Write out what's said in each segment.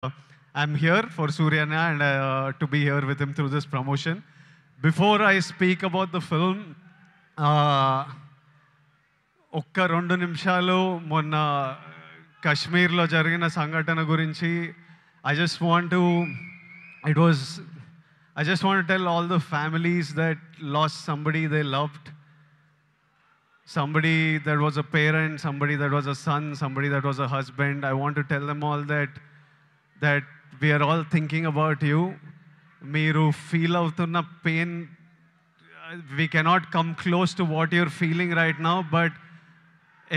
I'm here for Suryana and to be here with him through this promotion. Before I speak about the film, uh, ఒక్క 2 నిమిషాలు మొన్న కశ్మీర్లో జరిగిన సంఘటన గురించి I just want to it was I just want to tell all the families that lost somebody they loved, somebody that was a parent, somebody that was a son, somebody that was a husband. I want to tell them all that we are all thinking about you. Meeru feel avutunna pain, we cannot come close to what you're feeling right now, but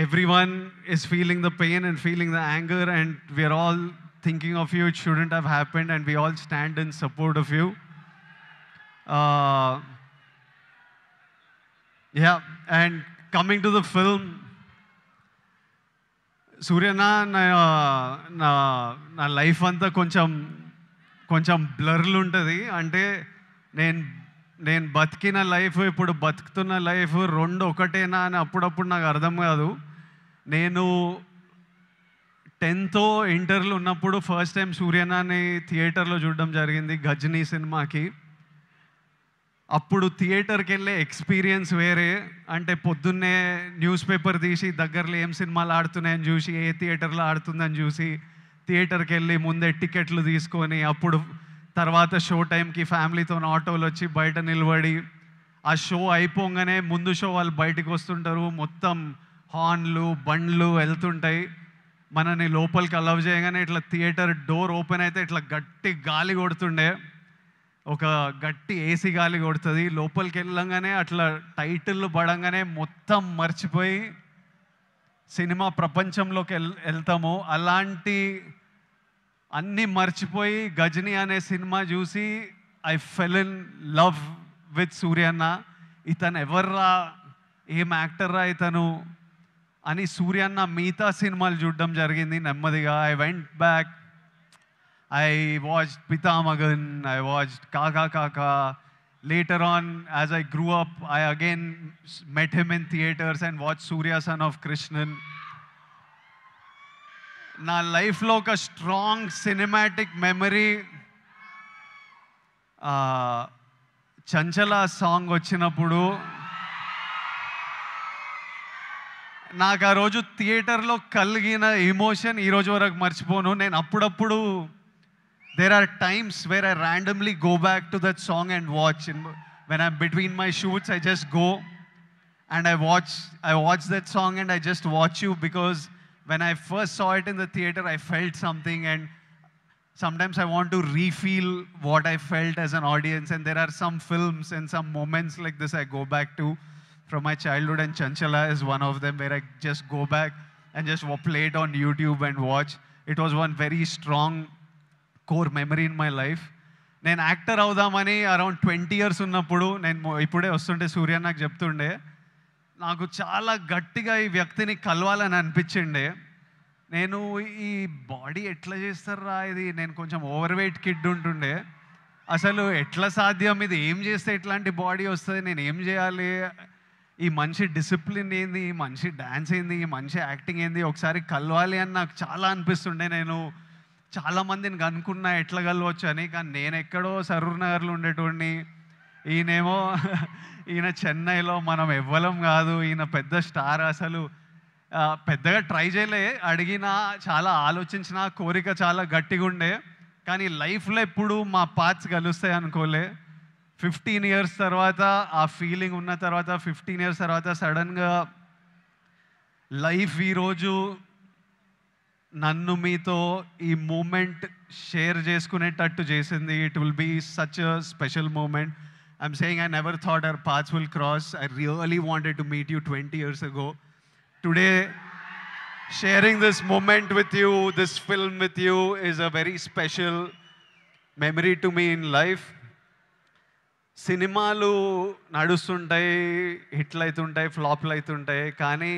everyone is feeling the pain and feeling the anger, and we are all thinking of you. It shouldn't have happened, and we all stand in support of you. Yeah, and coming to the film, సూర్యనా నా life అంతా కొంచెం బ్లర్లు ఉంటుంది. అంటే నేను బతికిన life, ఇప్పుడు బతుకుతున్న life రెండు ఒకటేనా అని అప్పుడప్పుడు నాకు అర్థం కాదు. నేను 10th ఇంటర్లో ఉన్నప్పుడు ఫస్ట్ టైం సూర్యనాని థియేటర్లో చూడడం జరిగింది, గజనీ సినిమాకి. అప్పుడు థియేటర్కి వెళ్ళే ఎక్స్పీరియన్స్ వేరే. అంటే పొద్దున్నే న్యూస్ పేపర్ తీసి దగ్గరలో ఏం సినిమాలు ఆడుతున్నాయని చూసి, ఏ థియేటర్లో ఆడుతుందని చూసి థియేటర్కి వెళ్ళి ముందే టికెట్లు తీసుకొని, అప్పుడు తర్వాత షో టైంకి ఫ్యామిలీతో ఆటోలు వచ్చి బయట నిలబడి, ఆ షో అయిపోగానే ముందు షో వాళ్ళు బయటకు వస్తుంటారు, మొత్తం హార్న్లు బండ్లు వెళ్తుంటాయి. మనని లోపలికి అలవ్ చేయగానే ఇట్లా థియేటర్ డోర్ ఓపెన్ అయితే ఇట్లా గట్టి గాలి కొడుతుండే, ఒక గట్టి ఏసీ గాలి కొడుతుంది. లోపలికి వెళ్ళంగానే అట్లా టైటిల్ పడంగానే మొత్తం మర్చిపోయి సినిమా ప్రపంచంలోకి వెళ్తాము. అలాంటి అన్నీ మర్చిపోయి గజనీ అనే సినిమా చూసి I fell in love with సూర్యన్న. ఇతను ఎవర్రా, ఏం యాక్టర్రా ఇతను అని సూర్యన్న మిగతా సినిమాలు చూడడం జరిగింది నెమ్మదిగా. I went back, I watched Pitamagan, I watched Kaka Kaka. Later on, as I grew up, I again met him in theaters and watched Surya Son of Krishnan. Na life lo oka strong cinematic memory, Chanchala song వచ్చినప్పుడు నాకు ఆ రోజు థియేటర్లో కలిగిన emotion ఈ రోజు వరకు మర్చిపోను. నేను అప్పుడప్పుడు there are times where I randomly go back to that song and watch. When I'm between my shoots, I just go and I watch that song and I just watch you, because when I first saw it in the theater, I felt something, and sometimes I want to refeel what I felt as an audience. And there are some films and some moments like this I go back to from my childhood, and Chanchala is one of them, where I just go back and just play it on YouTube and watch. It was one very strong core memory in my life. నేను actor అవుదామని around 20 years ఉన్నప్పుడు, నేను ఇప్పుడే వస్తుంటే సూర్య నాకు చెప్తుండే, నాకు చాలా గట్టిగా ఈ వ్యక్తిని కలవాలని అనిపించిండే. నేను ఈ బాడీ ఎట్లా చేస్తారా ఇది, నేను కొంచెం ఓవర్ వెయిట్ కిడ్ ఉంటుండే, అసలు ఎట్లా సాధ్యం, ఇది ఏం చేస్తే ఇట్లాంటి బాడీ వస్తుంది, నేను ఏం చేయాలి, ఈ మనిషి డిసిప్లిన్ ఏంది, ఈ మనిషి డ్యాన్స్ ఏంది, ఈ మనిషి యాక్టింగ్ ఏంది, ఒకసారి కలవాలి అని నాకు చాలా అనిపిస్తుండే. నేను చాలామందిని కనుక్కున్నా ఎట్లా కలవచ్చు అని, కానీ నేను ఎక్కడో సరూర్ నగర్లో ఉండేటోడిని, ఈయన చెన్నైలో, మనం ఎవ్వలం కాదు, ఈయన పెద్ద స్టార్. అసలు పెద్దగా ట్రై చేయలే, అడిగినా చాలా ఆలోచించిన, కోరిక చాలా గట్టిగా ఉండే, కానీ లైఫ్లో ఎప్పుడు మా పాత్స్ కలుస్తాయి అనుకోలే. 15 years తర్వాత ఆ ఫీలింగ్ ఉన్న తర్వాత, 15 years తర్వాత సడన్గా లైఫ్ ఈరోజు నన్ను మీతో ఈ మూమెంట్ షేర్ చేసుకునేటట్టు చేసింది. It will be such a special moment. I'm saying I never thought our paths will cross. I really wanted to meet you 20 years ago. Today sharing this moment with you, this film with you, is a very special memory to me in life. సినిమాలు నడుస్తుంటాయి, హిట్లు అవుతుంటాయి, ఫ్లాప్లు అవుతుంటాయి, కానీ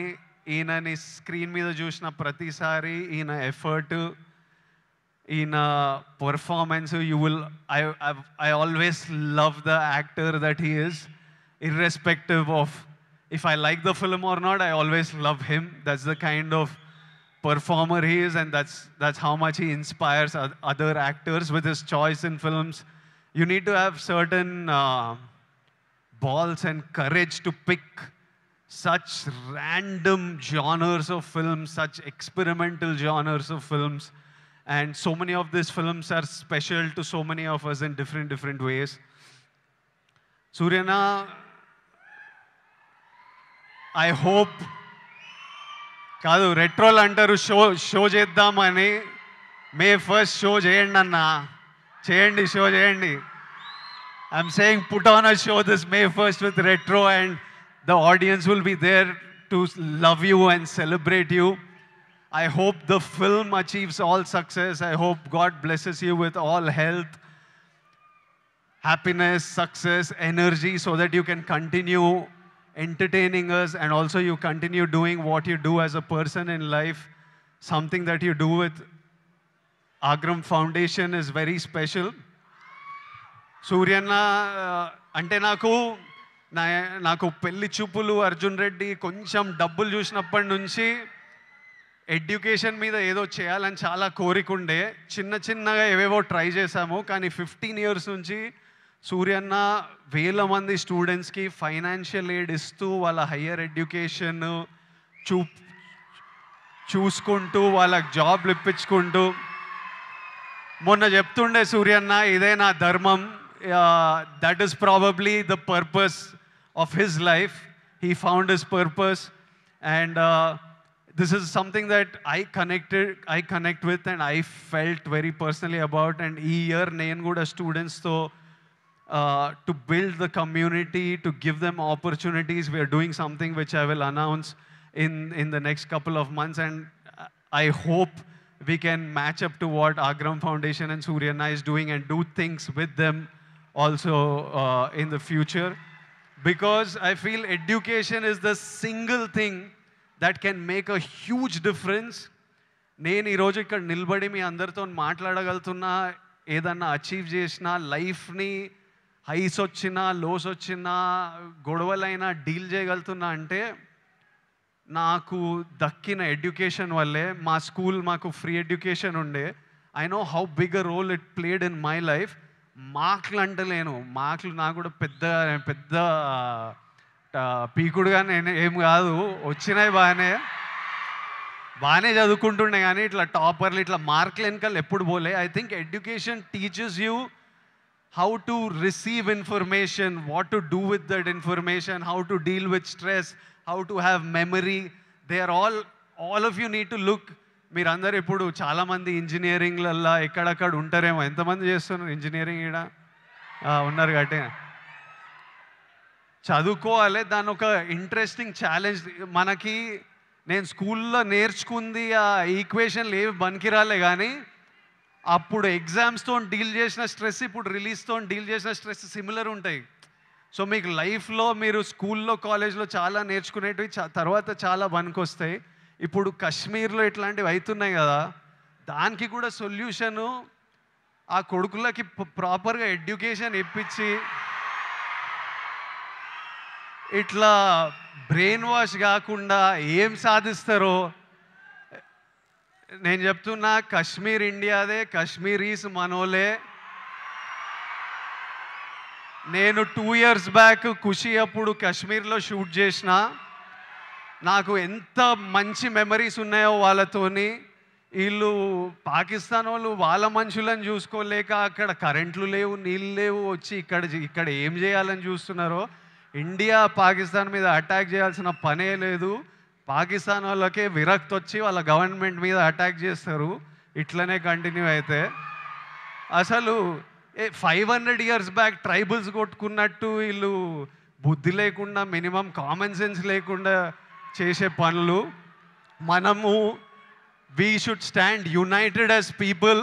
ఈయనని screen మీద చూసిన ప్రతిసారి ఈయన ఎఫర్ట్, ఈయన performance, I always love the actor that he is, irrespective of if I like the film or not. I always love him. That's the kind of performer he is, and that's how much he inspires other actors with his choice in films. You need to have certain balls and courage to pick such random genres of films, such experimental genres of films. And so many of these films are special to so many of us in different ways. Suryana, I hope కాదు రెట్రోల్ అంటారు show చేద్దామని. మే 1st show చేయండి అన్న, చేయండి, show చేయండి. I'm saying put on a show this May 1st with Retro, and the audience will be there to love you and celebrate you. I hope the film achieves all success. I hope God blesses you with all health, happiness, success, energy, so that you can continue entertaining us, and also you continue doing what you do as a person in life. Something that you do with Agram Foundation is very special. Suryana, అంటే నాకు పెళ్లి చూపులు, అర్జున్ రెడ్డి, కొంచెం డబ్బులు చూసినప్పటి నుంచి education మీద ఏదో చేయాలని చాలా కోరికుండే. చిన్నగా ఏవేవో ట్రై చేశాము. కానీ 15 years నుంచి సూర్యన్న వేల మంది స్టూడెంట్స్కి ఫైనాన్షియల్ ఎయిడ్ ఇస్తూ వాళ్ళ హయ్యర్ ఎడ్యుకేషన్ చూసుకుంటూ వాళ్ళకి జాబ్లు ఇప్పించుకుంటూ, మొన్న చెప్తుండే సూర్యన్న, ఇదే నా ధర్మం. That is probably the purpose of his life. He found his purpose, and this is something that I connect with, and I felt very personally about. And ee year nenu kuda students to build the community, to give them opportunities, we are doing something which I will announce in the next couple of months, and I hope we can match up to what Agram Foundation and Suryana is doing and do things with them also in the future, because I feel education is the single thing that can make a huge difference. నేను ఈరోజు ఇక్కడ నిలబడి మీ అందరితో మాట్లాడగలుగుతున్నా, ఏదన్నా achieve చేసినా, లైఫ్ని highs వచ్చినా, lows వచ్చినా, గొడవలైనా డీల్ చేయగలుగుతున్నా అంటే నాకు దక్కిన ఎడ్యుకేషన్ వల్లే. మా స్కూల్ మాకు ఫ్రీ ఎడ్యుకేషన్ ఉండే. I know how big a role it played in my life. మార్కులు అంటలేను, మార్కులు నాకు కూడా పెద్ద పీకుడుగా నేను ఏం కాదు, వచ్చినాయి బాగానే చదువుకుంటుండే. కానీ ఇట్లా టాపర్లు, ఇట్లా మార్కులు వెనకాల ఎప్పుడు పోలే. I think education teaches you how to receive information, what to do with that information, how to deal with stress, how to have memory. They are all of you need to look. మీరందరూ ఇప్పుడు చాలామంది ఇంజనీరింగ్లల్లో ఎక్కడక్కడ ఉంటారేమో. ఎంతమంది చేస్తున్నారు engineering? ఇక్కడ ఉన్నారు కాబట్టి చదువుకోవాలి. దాని ఒక ఇంట్రెస్టింగ్ ఛాలెంజ్ మనకి. నేను స్కూల్లో నేర్చుకుంది ఆ ఈక్వేషన్లు ఏవి పనికిరాలే, కానీ అప్పుడు ఎగ్జామ్స్తో డీల్ చేసిన స్ట్రెస్, ఇప్పుడు రిలీజ్తో డీల్ చేసిన స్ట్రెస్ సిమిలర్ ఉంటాయి. సో మీకు లైఫ్లో మీరు స్కూల్లో, కాలేజ్లో చాలా నేర్చుకునేటివి తర్వాత చాలా పనికొస్తాయి. ఇప్పుడు కాశ్మీర్లో ఇట్లాంటివి అవుతున్నాయి కదా, దానికి కూడా సొల్యూషను ఆ కొడుకులకి ప్రాపర్గా ఎడ్యుకేషన్ ఇప్పించి, ఇట్లా బ్రెయిన్ వాష్ కాకుండా ఏం సాధిస్తారో నేను చెప్తున్నా. కాశ్మీర్ ఇండియాదే, కాశ్మీరీస్ మనోలే. నేను 2 years బ్యాక్ ఖుషి అప్పుడు కాశ్మీర్లో షూట్ చేసిన. నాకు ఎంత మంచి మెమరీస్ ఉన్నాయో వాళ్ళతోని. వీళ్ళు పాకిస్తాన్ వాళ్ళు వాళ్ళ మనుషులను చూసుకోలేక అక్కడ కరెంట్లు లేవు, నీళ్ళు లేవు, వచ్చి ఇక్కడ ఏం చేయాలని చూస్తున్నారో. ఇండియా పాకిస్తాన్ మీద అటాక్ చేయాల్సిన పనే లేదు. పాకిస్తాన్ వాళ్ళకే విరక్తి వచ్చి వాళ్ళ గవర్నమెంట్ మీద అటాక్ చేస్తారు. ఇట్లనే కంటిన్యూ అయితే అసలు 500 years బ్యాక్ ట్రైబల్స్ కొట్టుకున్నట్టు వీళ్ళు బుద్ధి లేకుండా, మినిమం కామన్ సెన్స్ లేకుండా చేసే పనులు. మనము we should stand united as people,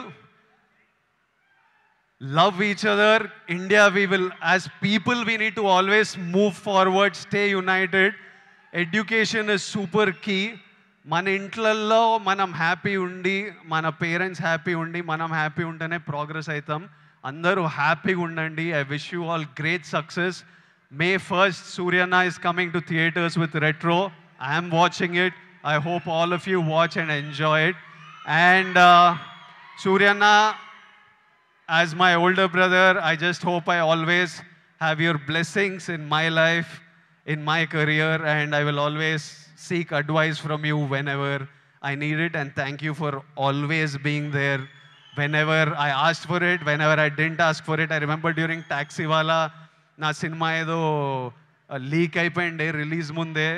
love each other. India, as people we need to always move forward, stay united. Education is super key. మన ఇంట్లల్లో మనం హ్యాపీ ఉండి, మన పేరెంట్స్ హ్యాపీ ఉండి, మనం హ్యాపీ ఉంటేనే ప్రోగ్రెస్ అవుతాం. అందరూ హ్యాపీగా ఉండండి. I wish you all great success. May 1st, Suryana is coming to theaters with Retro. I am watching it. I hope all of you watch and enjoy it. And Suryanna, as my older brother, I just hope I always have your blessings in my life, in my career, and I will always seek advice from you whenever I need it. And thank you for always being there whenever I asked for it, whenever I didn't ask for it. I remember during Taxiwala, నా cinema ఏదో leak అయిపోయింది release ముందే.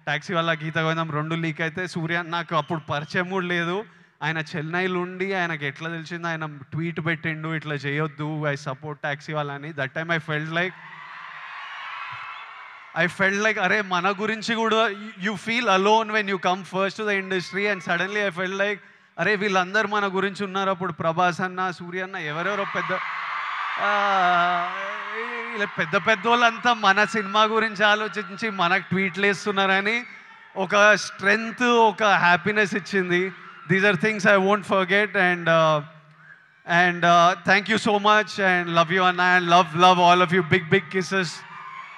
టాక్సీవాలా గీత గోవిందం 2 leak అయితే సూర్య నాకు అప్పుడు పరిచయం కూడా లేదు. ఆయన చెన్నైలో ఉండి ఆయనకి ఎట్లా తెలిసిందో ఆయన ట్వీట్ పెట్టిండు, ఇట్లా చేయొద్దు, ఐ సపోర్ట్ టాక్సీవాలా అని. That time I felt like అరే మన గురించి కూడా you feel alone when you come first to the industry. And suddenly I felt like అరే వీళ్ళందరూ మన గురించి ఉన్నారు. అప్పుడు ప్రభాస్ అన్న, సూర్య అన్న, ఎవరెవరో పెద్ద వాళ్ళంతా మన సినిమా గురించి ఆలోచించి మనకు ట్వీట్లు వేస్తున్నారని ఒక స్ట్రెంగ్త్, ఒక హ్యాపీనెస్ ఇచ్చింది. These are things I won't forget. And thank you so much and love you అన్న. And love all of you. Big kisses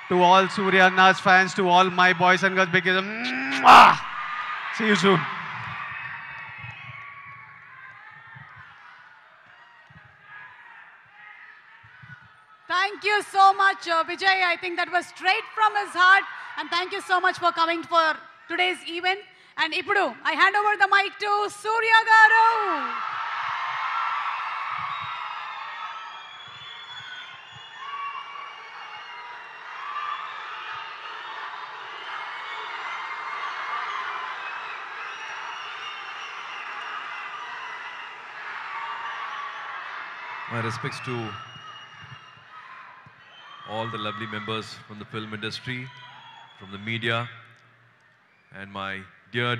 to all Surya Anna's fans, to all my boys and girls. Big kisses. See you soon. Thank you so much, Vijay. I think that was straight from his heart. And thank you so much for coming for today's event. And Ipudu, I hand over the mic to Surya Garu. My respects to all the lovely members from the film industry, from the media, and my dear